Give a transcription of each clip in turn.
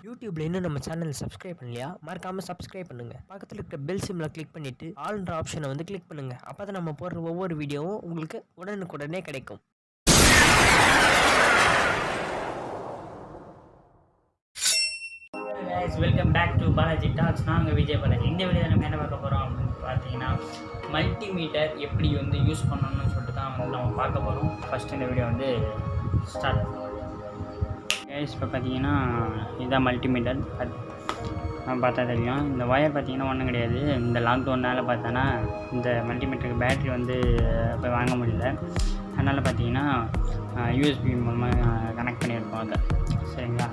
யூடியூப்ல இன்னும் நம்ம சேனல் சப்ஸ்கிரைப் பண்ணலையா? மறக்காம சப்ஸ்கிரைப் பண்ணுங்க. பக்கத்துல இருக்க பெல் சிம்ல கிளிக் பண்ணிட்டு ஆல்ன்ற ஆப்ஷனை வந்து கிளிக் பண்ணுங்க. அப்பதான் நம்ம போடுற ஒவ்வொரு வீடியோவும் உங்களுக்கு உடனுக்குடனே கிடைக்கும். Welcome back to Balaji talks. நான் உங்கள் விஜய் பாலாஜி. இந்த வீடியோ நம்ம என்ன பார்க்க போகிறோம் அப்படின்னு பார்த்தீங்கன்னா, மல்டிமீட்டர் எப்படி வந்து யூஸ் பண்ணணும்னு சொல்லிட்டு தான் வந்து நம்ம பார்க்க போகிறோம். ஃபஸ்ட்டு இந்த வீடியோ வந்து ஸ்டார்ட். இப்போ பார்த்தீங்கன்னா இதுதான் மல்டிமீட்டர். நம்ம பார்த்தா தெரியும். இந்த ஒயர் பார்த்தீங்கன்னா ஒன்றும் கிடையாது. இந்த லாக்டவுனால் பார்த்தோன்னா இந்த மல்டிமீட்டருக்கு பேட்ரி வந்து போய் வாங்க முடியல. அதனால் பார்த்தீங்கன்னா யூஎஸ்பி மூலமாக கனெக்ட் பண்ணியிருக்கோம் அதை. சரிங்களா?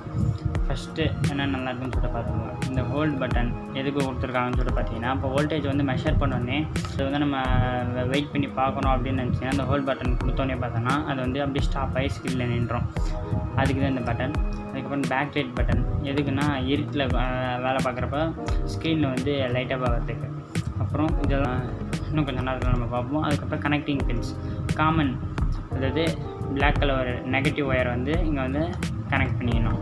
ஃபஸ்ட்டு என்ன நல்லா இருக்குன்னு சொல்லிட்டு பார்த்துக்கோங்க. இந்த ஹோல்ட் பட்டன் எதுக்கு கொடுத்துருக்காங்கன்னு சொல்லிட்டு பார்த்தீங்கன்னா, இப்போ வோல்டேஜ் வந்து மெஷர் பண்ணோடனே அது வந்து நம்ம வெயிட் பண்ணி பார்க்கணும் அப்படின்னு நினச்சிங்கன்னா அந்த ஹோல்ட் பட்டன் கொடுத்தோன்னே பார்த்தோன்னா அது வந்து அப்படியே ஸ்டாப் ஆகி ஸ்கில்லில் நின்றோம். அதுக்கு தான் இந்த பட்டன். அதுக்கப்புறம் பேக் லைட் பட்டன் எதுக்குன்னா இருட்டில் வேலை பார்க்குறப்ப ஸ்க்ரீனில் வந்து லைட்டாக பார்க்குறதுக்கு. அப்புறம் இதெல்லாம் இன்னும் கொஞ்சம் நேரத்தில் நம்ம பார்ப்போம். அதுக்கப்புறம் கனெக்டிங் பின்ஸ் காமன், அதாவது பிளாக் கலர் நெகட்டிவ் ஒயர் வந்து இங்கே வந்து கனெக்ட் பண்ணிக்கணும்.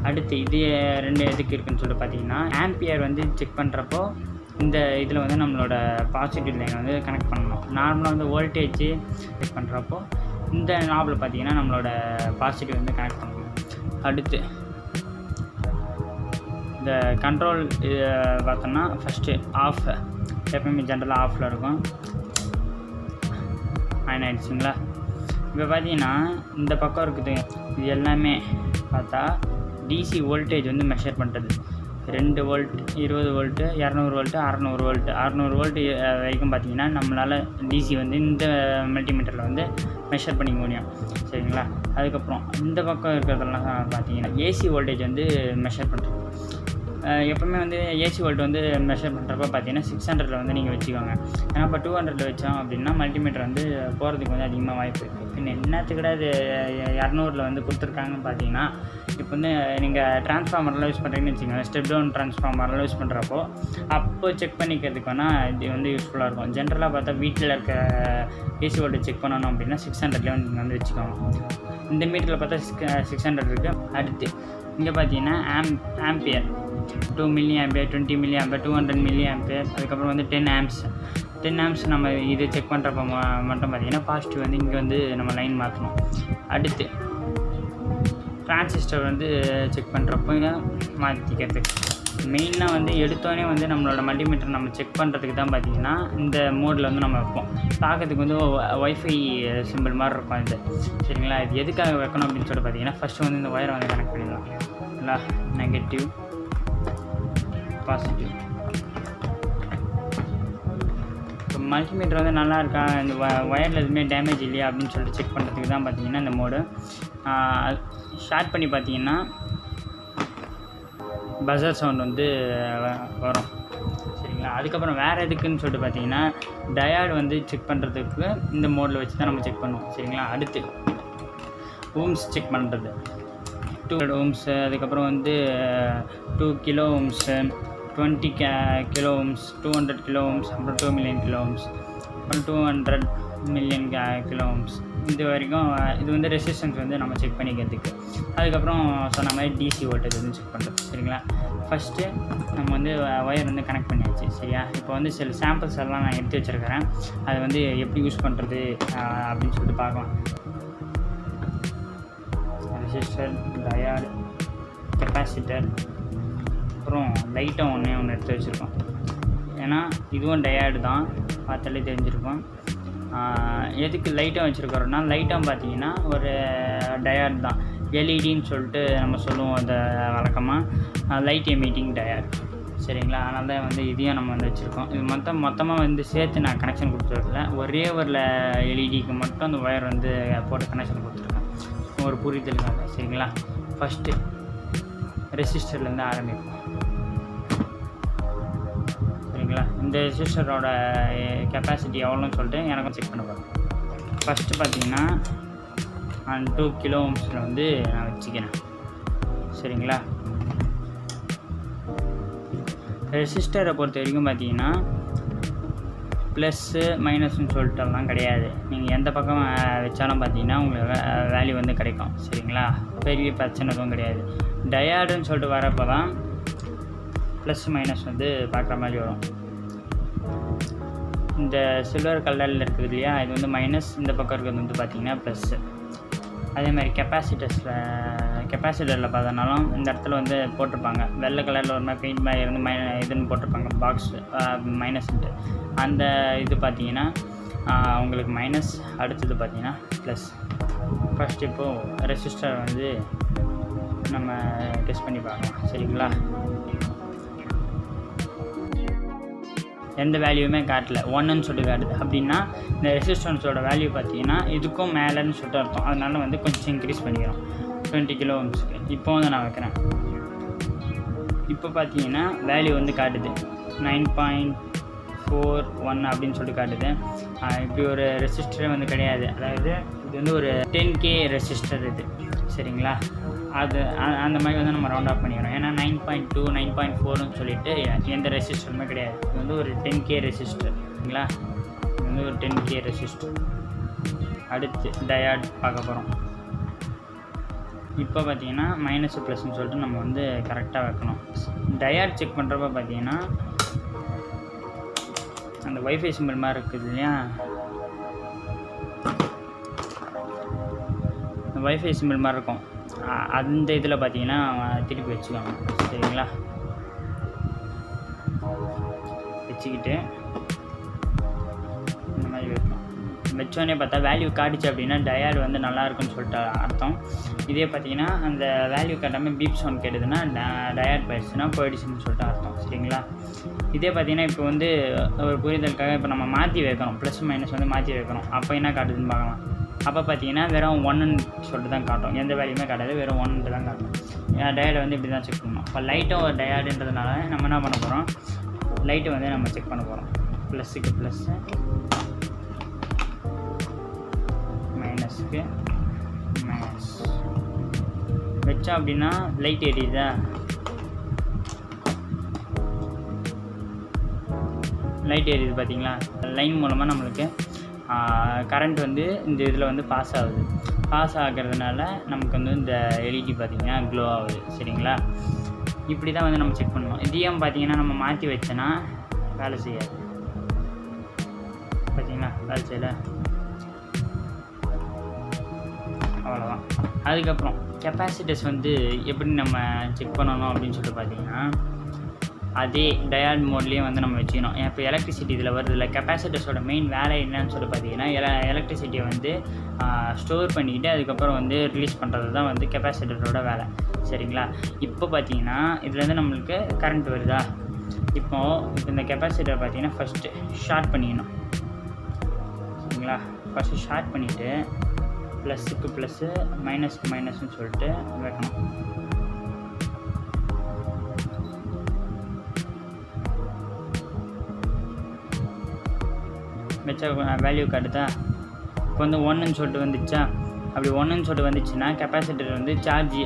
அடுத்து இது ரெண்டு எதுக்கு இருக்குதுன்னு சொல்லிட்டு பார்த்தீங்கன்னா, ஆம்பியர் வந்து செக் பண்ணுறப்போ இந்த இதில் வந்து நம்மளோட பாசிட்டிவ் லைன் வந்து கனெக்ட் பண்ணணும். நார்மலாக வந்து வோல்டேஜ் செக் பண்ணுறப்போ இந்த நாபில் பார்த்தீங்கன்னா நம்மளோட பாசிட்டிவ் வந்து கனெக்ட் பண்ணணும். அடுத்து இந்த கண்ட்ரோல் பார்த்தோன்னா ஃபஸ்ட்டு ஆஃப், எப்பவுமே ஜென்ரலாக ஆஃபில் இருக்கும். ஆன் ஆகிடுச்சிங்களா? இப்போ பார்த்தீங்கன்னா இந்த பக்கம் இருக்குது, இது எல்லாமே பார்த்தா டிசி வோல்டேஜ் வந்து மெஷர் பண்ணுறது. 2 volt, 20 volt, 200 volt, 600 volt. 600 volt வரைக்கும் பார்த்தீங்கன்னா நம்மளால் டிசி வந்து இந்த மல்டிமீட்டரில் வந்து மெஷர் பண்ணிக்க முடியும். சரிங்களா? அதுக்கப்புறம் இந்த பக்கம் இருக்கிறதெல்லாம் பார்த்தீங்கன்னா ஏசி வோல்டேஜ் வந்து மெஷர் பண்ணுறது. எப்போவுமே வந்து ஏசி வோல்ட் வந்து மெஷர் பண்ணுறப்ப பார்த்தீங்கன்னா 600 வந்து நீங்கள் வச்சுக்கோங்க. ஏன்னா இப்போ 200 வச்சோம் அப்படின்னா மல்டிமீட்டர் வந்து போகிறதுக்கு வந்து அதிகமாக வாய்ப்பு இருக்குது. பின்ன என்னத்துக்கு கிடையாது 200 வந்து கொடுத்துருக்காங்கன்னு பார்த்தீங்கன்னா, இப்போ வந்து நீங்கள் டிரான்ஸ்ஃபார்மர்லாம் யூஸ் பண்ணுறீங்கன்னு வச்சுக்கோங்க. ஸ்டெப் டவுன் டிரான்ஸ்ஃபார்மர்லாம் யூஸ் பண்ணுறப்போ அப்போ செக் பண்ணிக்கிறதுக்கு வேணால் இது வந்து யூஸ்ஃபுல்லாக இருக்கும். ஜென்ரலாக பார்த்தா வீட்டில் இருக்க ஏசி வோல்டேஜ் செக் பண்ணணும் அப்படின்னா 600 நீங்கள் வந்து வச்சுக்கோங்க. இந்த மீட்டரில் பார்த்தா 600 இருக்குது. அடுத்து இங்கே பார்த்தீங்கன்னா ampere 2 milli ampere, 20 milli ampere, 200 milli ampere. அதுக்கப்புறம் வந்து 10 ஆம்ப்ஸ். 10 ஆம்ப்ஸ் நம்ம இது செக் பண்ணுறப்ப மட்டும் பார்த்தீங்கன்னா பாசிட்டிவ் வந்து இங்கே வந்து நம்ம லைன் மாற்றணும். அடுத்து டிரான்சிஸ்டர் வந்து செக் பண்ணுறப்போ மாற்றிக்கிறதுக்கு மெயினாக வந்து எடுத்தோடனே வந்து நம்மளோட மல்டிமீட்டர் நம்ம செக் பண்ணுறதுக்கு தான் பார்த்தீங்கன்னா இந்த மோடில் வந்து நம்ம வைப்போம். பார்க்கறதுக்கு வந்து ஒய்ஃபை சிம்பிள் மாதிரி இருக்கும் இது. சரிங்களா? இது எதுக்காக வைக்கணும் அப்படின்னு சொல்லிட்டு பார்த்தீங்கன்னா, ஃபஸ்ட்டு வந்து இந்த ஒயரை வந்து கனெக்ட் பண்ணிடலாம். இல்லை நெகட்டிவ் பாசிட்டிவ். இப்போ மல்டிமீட்டர் வந்து நல்லா இருக்கா, இந்த ஒயரில் எதுவுமே டேமேஜ் இல்லையா அப்படின்னு சொல்லிட்டு செக் பண்ணுறதுக்கு தான் பார்த்தீங்கன்னா இந்த மோடு. ஷார்ட் பண்ணி பார்த்தீங்கன்னா பஸர் சவுண்ட் வந்து வரும். சரிங்களா? அதுக்கப்புறம் வேறு எதுக்குன்னு சொல்லிட்டு பார்த்தீங்கன்னா டயாடு வந்து செக் பண்ணுறதுக்கு இந்த மோடில் வச்சு தான் நம்ம செக் பண்ணுவோம். சரிங்களா? அடுத்து ஓம்ஸ் செக் பண்ணுறது 200 ஓம்ஸு, அதுக்கப்புறம் வந்து 2 kilo ohms, 20 kilo ohms, 200 kilo ohms, அப்புறம் 2 மில்லியன் கிலோ ஓம்ஸ், அப்புறம் 200 மில்லியன் கிலோ ஓம்ஸ். இது வரைக்கும் இது வந்து ரெசிஸ்டன்ஸ் வந்து நம்ம செக் பண்ணிக்கிறதுக்கு. அதுக்கப்புறம் சொன்ன மாதிரி டிசி வோல்டேஜ் வந்து செக் பண்ணுறது. சரிங்களா? ஃபஸ்ட்டு நம்ம வந்து ஒயர் வந்து கனெக்ட் பண்ணியாச்சு. சரியா? இப்போ வந்து சில சாம்பிள்ஸ் எல்லாம் நான் எடுத்து வச்சுருக்கிறேன். அதை வந்து எப்படி யூஸ் பண்ணுறது அப்படின்னு சொல்லிட்டு பார்க்கலாம். ரெசிஸ்டர், டயாடு, கெப்பாசிட்டர், அப்புறம் லைட்டாக ஒன்று எடுத்து வச்சுருக்கோம். ஏன்னா இதுவும் டயாடு தான், பார்த்தாலே தெரிஞ்சிருக்கும். எதுக்கு லைட்டாக வச்சுருக்கிறோன்னா, லைட்டாக பார்த்தீங்கன்னா ஒரு டயாட் தான், எல்இடின்னு சொல்லிட்டு நம்ம சொல்லுவோம் அந்த வழக்கமாக, லைட் எமிட்டிங் டயாட். சரிங்களா? அதனால தான் வந்து இதையும் நம்ம வந்து வச்சுருக்கோம். இது மொத்தமாக வந்து சேர்த்து நான் கனெக்ஷன் கொடுத்துருக்கல, ஒரே ஒரு எல்இடிக்கு மட்டும் அந்த ஒயர் வந்து போட்டு கனெக்ஷன் கொடுத்துருக்கேன் ஒரு புரிதலுக்காக. சரிங்களா? ஃபஸ்ட்டு ரெசிஸ்டர்லேருந்து ஆரம்பிப்போம். சரிங்களா? இந்த ரெசிஸ்டரோட கெப்பாசிட்டி எவ்வளோன்னு சொல்லிட்டு எனக்கும் செக் பண்ண போகிறேன். ஃபஸ்ட்டு பார்த்தீங்கன்னா 2 கிலோ ஓம்ஸில் வந்து நான் வச்சுக்கிறேன். சரிங்களா? ரெசிஸ்டரை பொறுத்த வரைக்கும் பார்த்தீங்கன்னா ப்ளஸ்ஸு மைனஸ்ன்னு சொல்லிட்டெல்லாம் கிடையாது. நீங்கள் எந்த பக்கம் வச்சாலும் பார்த்தீங்கன்னா உங்களுக்கு வேல்யூ வந்து கிடைக்கும். சரிங்களா? பெரிய பிரச்சனை எதுவும் கிடையாது. டயாடுன்னு சொல்லிட்டு வரப்போ தான் ப்ளஸ் மைனஸ் வந்து பார்க்குற மாதிரி வரும். இந்த சில்வர் கலரில் இருக்குது இல்லையா, இது வந்து மைனஸ், இந்த பக்கம் இருக்கிறது வந்து பார்த்திங்கன்னா ப்ளஸ்ஸு. அதே மாதிரி கெப்பாசிட்டரில் பார்த்தோன்னாலும் இந்த இடத்துல வந்து போட்டிருப்பாங்க வெள்ளை கலரில் ஒரு மாதிரி பெயிண்ட் மாதிரி வந்து இதுன்னு போட்டிருப்பாங்க பாக்ஸ் மைனஸ்ன்ட்டு. அந்த இது பார்த்திங்கன்னா உங்களுக்கு மைனஸ், அடுத்தது பார்த்திங்கன்னா ப்ளஸ். ஃபஸ்ட் இப்போது ரெசிஸ்டர் வந்து நம்ம டெஸ்ட் பண்ணி பார்க்கலாம். சரிங்களா, எந்த வேல்யூவுமே காட்டல, 1ன்னு சொல்லிட்டு காட்டுது. அப்படின்னா இந்த ரெசிஸ்டன்ஸோட வேல்யூ பார்த்தீங்கன்னா இதுக்கும் மேலேன்னு சொல்லிட்டு அர்த்தம். அதனால வந்து கொஞ்சம் இன்க்ரீஸ் பண்ணிக்கிறோம் 20 கிலோ ஓம்ஸ்க்கு. இப்போ வந்து நான் வைக்கிறேன். இப்போ பார்த்தீங்கன்னா வேல்யூ வந்து காட்டுது 9.41 அப்படின்னு சொல்லிட்டு காட்டுது. இப்படி ஒரு ரெசிஸ்டரே வந்து கிடையாது. அதாவது இது வந்து ஒரு 10K ரெசிஸ்டர் இது. சரிங்களா, அது அந்த மாதிரி வந்து நம்ம ரவுண்ட் ஆஃப் பண்ணிக்கிறோம். ஏன்னா 9.2 9.4ன்னு சொல்லிட்டு எந்த ரெசிஸ்டருமே கிடையாது. இது வந்து ஒரு 10K ரெசிஸ்டர். சரிங்களா, இது வந்து ஒரு 10K ரெசிஸ்டர். அடுத்து டயாட் பார்க்க போகிறோம். இப்போ பார்த்தீங்கன்னா மைனஸ் ப்ளஸ்ன்னு சொல்லிட்டு நம்ம வந்து கரெக்டாக வைக்கணும். டயாட் செக் பண்ணுறப்ப பார்த்தீங்கன்னா அந்த வைஃபை சிம்பிள் மாதிரி இருக்குது இல்லையா, வைஃபை சிம்பிள் மாதிரி இருக்கும். அந்த இதில் பார்த்தீங்கன்னா திருப்பி வச்சுக்கோங்க. சரிங்களா, வச்சுக்கிட்டு இந்த மாதிரி வைக்கணும். வச்சோடனே பார்த்தா வேல்யூ காட்டுச்சு அப்படின்னா டயாடு வந்து நல்லாயிருக்குன்னு சொல்லிட்டு அர்த்தம். இதே பார்த்தீங்கன்னா அந்த வேல்யூ காட்டாமல் பீப் சவுண்ட் கேட்டுதுன்னா டயாட் போயிடுச்சுன்னா போயிடுச்சுன்னு சொல்லிட்டு அர்த்தம். சரிங்களா, இதே பார்த்தீங்கன்னா இப்போ வந்து ஒரு புரிதலுக்காக இப்போ நம்ம மாற்றி வைக்கணும், ப்ளஸ் மைனஸ் வந்து மாற்றி வைக்கணும். அப்போ என்ன காட்டுதுன்னு பார்க்கலாம். அப்போ பார்த்தீங்கன்னா வெறும் 1ன்னு சொல்லிட்டு தான் காட்டும், எந்த வேல்யூமே காட்டாது, வெறும் 1ன்ட்டு தான் காட்டும். டயாடை வந்து இப்படி தான் செக் பண்ணணும். இப்போ லைட்டும் ஒரு டயாடுன்றதுனால நம்ம என்ன பண்ண போகிறோம், லைட்டை வந்து நம்ம செக் பண்ண போகிறோம். ப்ளஸ்ஸுக்கு ப்ளஸ்ஸு, மைனஸுக்கு மைனஸ் வச்சோம் அப்படின்னா லைட் எரியுதா, லைட் எரியுது பார்த்தீங்களா. லைன் மூலமாக நம்மளுக்கு கரண்ட் வந்து இந்த இதில் வந்து பாஸ் ஆகுது. பாஸ் ஆகிறதுனால நமக்கு வந்து இந்த எல்இடி பார்த்திங்கன்னா க்ளோ ஆகுது. சரிங்களா, இப்படி தான் வந்து நம்ம செக் பண்ணணும். இதையும் பார்த்திங்கன்னா நம்ம மாற்றி வச்சோன்னா வேலை செய்யாது. பார்த்திங்களா, வேலை செய்யலை, அவ்வளோதான். அதுக்கப்புறம் கெப்பாசிட்டர்ஸ் வந்து எப்படி நம்ம செக் பண்ணணும் அப்படின்னு சொல்லிட்டு பார்த்திங்கன்னா அதே டயாட் மோட்லேயே வந்து நம்ம வச்சுக்கணும். இப்போ எலக்ட்ரிசிட்டி இதில் வருது இல்லை, கெப்பாசிட்டர்ஸோட மெயின் வேலை என்னன்னு சொல்லிட்டு பார்த்தீங்கன்னா எலக்ட்ரிசிட்டியை வந்து ஸ்டோர் பண்ணிக்கிட்டு அதுக்கப்புறம் வந்து ரிலீஸ் பண்ணுறது தான் வந்து கெப்பாசிட்டரோட வேலை. சரிங்களா, இப்போ பார்த்தீங்கன்னா இதுலேருந்து நம்மளுக்கு கரண்ட் வருதா. இப்போ இந்த கெப்பாசிட்டர் பார்த்தீங்கன்னா ஃபஸ்ட்டு ஷார்ட் பண்ணிக்கணும். சரிங்களா, ஃபஸ்ட்டு ஷார்ட் பண்ணிவிட்டு ப்ளஸ்ஸுக்கு ப்ளஸ்ஸு மைனஸ்க்கு மைனஸ்ன்னு சொல்லிட்டு வைக்கணும். வச்சா வேல்யூ காட்டுதா. இப்போ வந்து 1ன்னு சொல்லிட்டு வந்துச்சா. அப்படி 1ன்னு சொல்லிட்டு வந்துச்சுன்னா கெப்பாசிட்டர் வந்து சார்ஜ்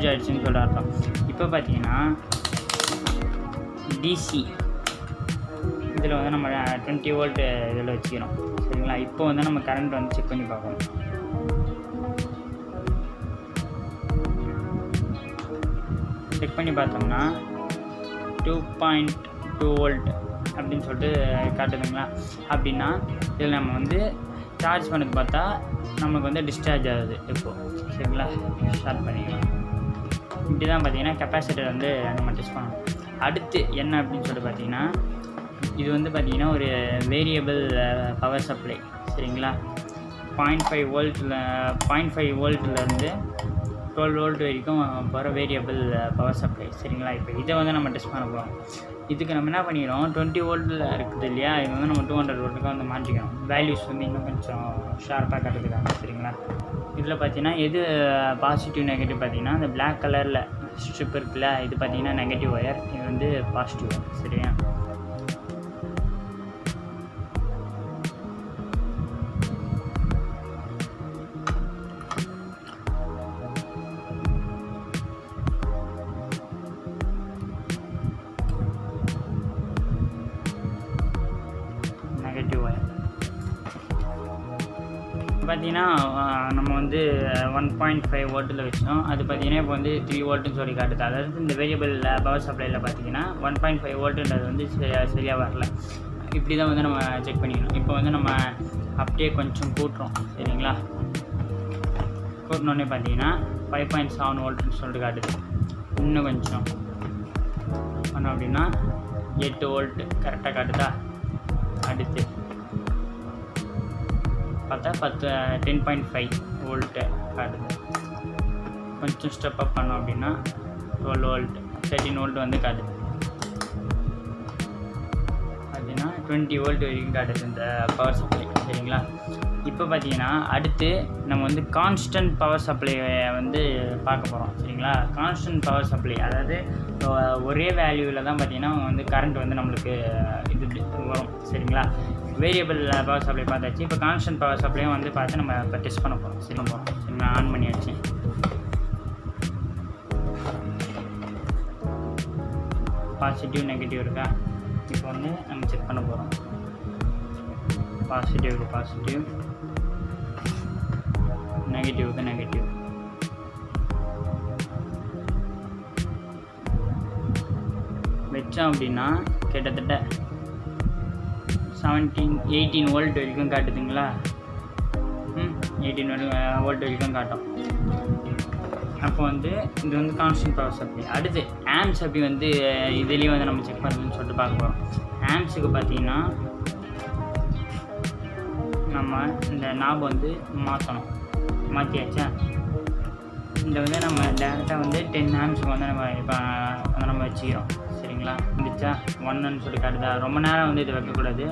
ஆகிடுச்சுன்னு சொல்லிட்டு அர்த்தம். இப்போ பார்த்தீங்கன்னா டிசி இதில் வந்து நம்ம 20 வோல்ட் இதில் வச்சுக்கிறோம். சரிங்களா, இப்போ வந்து நம்ம கரண்ட் வந்து செக் பண்ணி பார்க்கணும். செக் பண்ணி பார்த்தோம்னா 2.2 வோல்ட் அப்படின்னு சொல்லிட்டு காட்டுதுங்களா. அப்படின்னா இதில் நம்ம வந்து சார்ஜ் பண்ணது பார்த்தா நமக்கு வந்து டிஸ்சார்ஜ் ஆகுது. இப்போது சரிங்களா, ஷார்ட் பண்ணிக்கலாம். இப்படி தான் பார்த்தீங்கன்னா கெப்பாசிட்டர் வந்து நம்ம டெஸ்ட் பண்ணணும். அடுத்து என்ன அப்படின்னு சொல்லிட்டு பார்த்தீங்கன்னா இது வந்து பார்த்திங்கன்னா ஒரு வேரியபிள் பவர் சப்ளை. சரிங்களா, 0.5 வோல்ட்லேருந்து 12 வோல்ட் வரைக்கும் போகிற வேரியபிள் பவர் சப்ளை. சரிங்களா, இப்போ இதை வந்து நம்ம டெஸ்ட் பண்ண போகிறோம். இதுக்கு நம்ம என்ன பண்ணிக்கிறோம், 20 வோல்ட்டில் இருக்குது இல்லையா, இது வந்து நம்ம 200 வோல்ட்டுக்கு வந்து மாற்றிக்கணும். வேல்யூஸ் வந்து இன்னும் கொஞ்சம் ஷார்ப்பாக கற்றுக்குறாங்க. சரிங்களா, இதில் பார்த்தீங்கன்னா எது பாசிட்டிவ் நெகட்டிவ் பார்த்தீங்கன்னா இந்த பிளாக் கலரில் ஸ்ட்ரிப் இருக்குல்ல, இது பார்த்தீங்கன்னா நெகட்டிவ் ஒயர், இது வந்து பாசிட்டிவ். சரியா, பார்த்தீங்கன்னா நம்ம வந்து 1.5 வோல்ட்டில் வச்சோம். அது பார்த்தீங்கன்னா இப்போ வந்து 3 வோல்ட்டுன்னு சொல்லி காட்டுது. அதாவது இந்த வேரியபிள் பவர் சப்ளையில் பார்த்தீங்கன்னா 1.5 வோல்ட்டுன்றது வந்து சரியாக வரல. இப்படி தான் வந்து நம்ம செக் பண்ணிக்கணும். இப்போ வந்து நம்ம அப்படியே கொஞ்சம் கூட்டுறோம் சரிங்களா. கூட்டினோடனே பார்த்தீங்கன்னா 5.7 வோல்ட்டுன்னு சொல்லிட்டு காட்டுது. இன்னும் கொஞ்சம் பண்ணோம் அப்படின்னா 8 வோல்ட்டு கரெக்டாக காட்டுதா. அடுத்து பார்த்தா 10.5 வோல்ட்டு காட்டுது. கொஞ்சம் ஸ்டெப் அப் பண்ணோம் அப்படின்னா 12 வோல்ட் 13 வோல்ட் வந்து காட்டுது. பார்த்தீங்கன்னா 20 வோல்ட் வரைக்கும் காட்டுது இந்த பவர் சப்ளை சரிங்களா. இப்போ பார்த்தீங்கன்னா அடுத்து நம்ம வந்து கான்ஸ்டன்ட் பவர் சப்ளையை வந்து பார்க்க போகிறோம் சரிங்களா. கான்ஸ்டன்ட் பவர் சப்ளை அதாவது ஒரே வேல்யூவில் தான் பார்த்தீங்கன்னா வந்து கரண்ட் வந்து நம்மளுக்கு இது வரும் சரிங்களா. வேரியபிள் பவர் சப்ளை பார்த்தாச்சு. இப்போ கான்ஸ்டன்ட் பவர் சப்ளையும் வந்து பார்த்து நம்ம இப்போ டெஸ்ட் பண்ண போகிறோம் சரிங்களா. ஆன் பண்ணியாச்சு. பாசிட்டிவ் நெகட்டிவ் இருக்கா. இப்போ வந்து நம்ம செக் பண்ண போகிறோம். பாசிட்டிவ்க்கு பாசிட்டிவ், நெகட்டிவ்க்கு நெகட்டிவ். வச்சோம் அப்படின்னா கிட்டத்தட்ட 18 வோல்ட் வரைக்கும் காட்டுதுங்களா. 18 வோல்ட் வரைக்கும் காட்டும். அப்போ வந்து இது வந்து கான்ஸ்டன்ட் பவர் சப்ளை. அடுத்து ஆம்ஸ் அப்படி வந்து இதுலேயும் வந்து நம்ம செக் பண்ணுறதுன்னு சொல்லிட்டு பார்க்க போகிறோம். ஆம்ஸுக்கு பார்த்தீங்கன்னா நம்ம இந்த நாப் வந்து மாற்றியாச்சா. இந்த வந்து நம்ம டேரெக்டாக வந்து 10 ஆம்ஸுக்கு வந்து நம்ம இப்போ நம்ம வச்சுக்கிறோம் சரிங்களா. இருந்துச்சா 1ன்னு சொல்லி காட்டுதா. ரொம்ப நேரம் வந்து இது வைக்கக்கூடாது.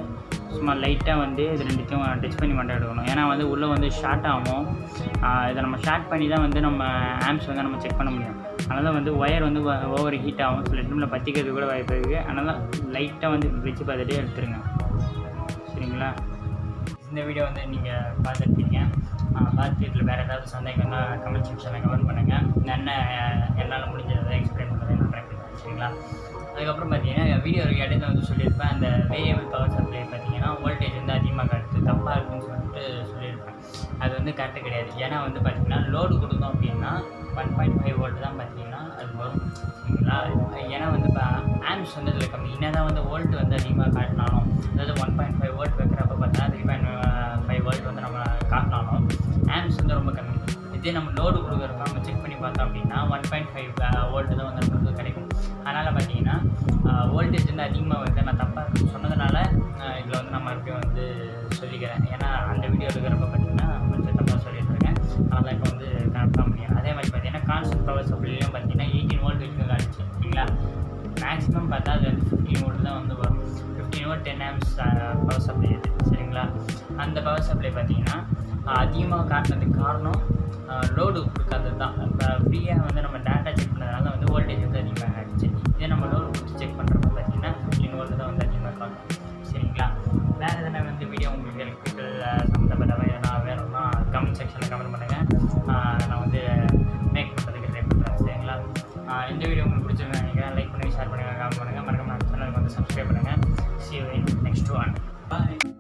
சும்மா லைட்டாக வந்து இது ரெண்டுத்தையும் டச் பண்ணி மட்டும் எடுக்கணும். ஏன்னா வந்து உள்ளே வந்து ஷார்ட் ஆகும். இதை நம்ம ஷார்ட் பண்ணி தான் வந்து நம்ம ஆம்ஸ் வந்து நம்ம செக் பண்ண முடியும். அதனால் வந்து ஒயர் வந்து ஓவர் ஹீட் ஆகும். சில டைமில் பற்றிக்கிறது கூட வாய்ப்பு இருக்குது. அதனால் லைட்டாக வந்து வச்சு பார்த்துட்டு எடுத்துருங்க சரிங்களா. இந்த வீடியோ வந்து நீங்கள் பார்த்துருப்பீங்க. பார்த்து இதில் வேறு ஏதாவது சந்தேகம்னா கமெண்ட் செக்ஷனில் கமெண்ட் பண்ணுங்கள். என்னால் முடிஞ்சதை எக்ஸ்பிளைன் பண்ணுறதை நான் ட்ரை பண்ணுறேன் சரிங்களா. அதுக்கப்புறம் பார்த்தீங்கன்னா வீடியோ இடத்துல வந்து சொல்லியிருப்பேன். அந்த வேரியபிள் பவர் சப்ளை பார்த்தீங்கன்னா வோல்டேஜ் வந்து அதிகமாக காட்டுது, தப்பாக இருக்குன்னு சொல்லிட்டு சொல்லியிருப்பேன். அது வந்து கரெக்டு கிடையாது. ஏன்னா வந்து பார்த்திங்கன்னா லோடு கொடுத்தோம் அப்படின்னா 1.5 வோல்ட் தான் பார்த்தீங்கன்னா அது வரும் சரிங்களா. ஏன்னா வந்து இப்போ ஆம்ஸ் வந்து இதில் கம்மி. என்ன தான் வந்து வோல்ட் வந்து அதிகமாக காட்டினாலும், அதாவது 1.5 வோல்ட் வைக்கிறப்ப பார்த்தா 3.5 வோல்ட் வந்து நம்ம காட்டினாலும் ஆம்ஸ் வந்து ரொம்ப கம்மி. இதே நம்ம லோடு கொடுக்குறப்ப நம்ம செக் பண்ணி பார்த்தோம் அப்படின்னா 1.5 வோல்ட் தான் வந்து நம்மளுக்கு கிடைக்கும். அதனால் பார்த்தீங்கன்னா வோல்டேஜ் வந்து அதிகமாக வந்து நான் தப்பாக சொன்னதுனால இதில் வந்து நான் மறுபடியும் வந்து சொல்லிக்கிறேன். ஏன்னா அந்த வீடியோ இருக்கிறப்ப பார்த்தீங்கன்னா கொஞ்சம் தப்பாக சொல்லிட்டுருக்கேன். அதனால் தான் இப்போ வந்து கன்ஃபார்ம் பண்ணிடுறேன். அதே மாதிரி பார்த்தீங்கன்னா கான்ஸ்டன்ட் பவர் சப்ளைலையும் பார்த்தீங்கன்னா 18 வோல்ட் வரைக்கும் காட்டுச்சு சரிங்களா. மேக்ஸிமம் பார்த்தா அது வந்து 15 வோல்ட் தான் வந்து வரும். 15 வோல்ட் 10 ஆம்ஸ் பவர் சப்ளை இது சரிங்களா. அந்த பவர் சப்ளை பார்த்தீங்கன்னா அதிகமாக காட்டினதுக்கு காரணம் லோடு கொடுக்காதது தான். இப்போ ஃப்ரீயாக வந்து நம்ம டேட்டா செக் பண்ணதுனால வந்து வோல்டேஜ் வந்து அதிகமாக ஆகிடுச்சு. இதே நம்ம லோடு கொடுத்து செக் பண்ணுறப்ப பார்த்தீங்கன்னா 15 வோல்ட் தான் வந்து அதிகமாக காட்டும் சரிங்களா. வேறு எதனா வந்து வீடியோ உங்களுக்கு எலக்ட்ரிக்கல் சம்மந்தப்பட்ட வேணும்னா கமெண்ட் செக்ஷனில் கமெண்ட் பண்ணுங்கள். நான் வந்து மேக் பண்ணுறதுக்கு ட்ரை பண்ணுறேன் சரிங்களா. இந்த வீடியோ உங்களுக்கு பிடிச்சிருந்தா நினைக்கிறேன். லைக் பண்ணுங்கள், ஷேர் பண்ணுங்கள், கமெண்ட் பண்ணுங்கள். மறக்காம சேனலுக்கு வந்து சப்ஸ்கிரைப் பண்ணுங்கள். See you in next one. Bye.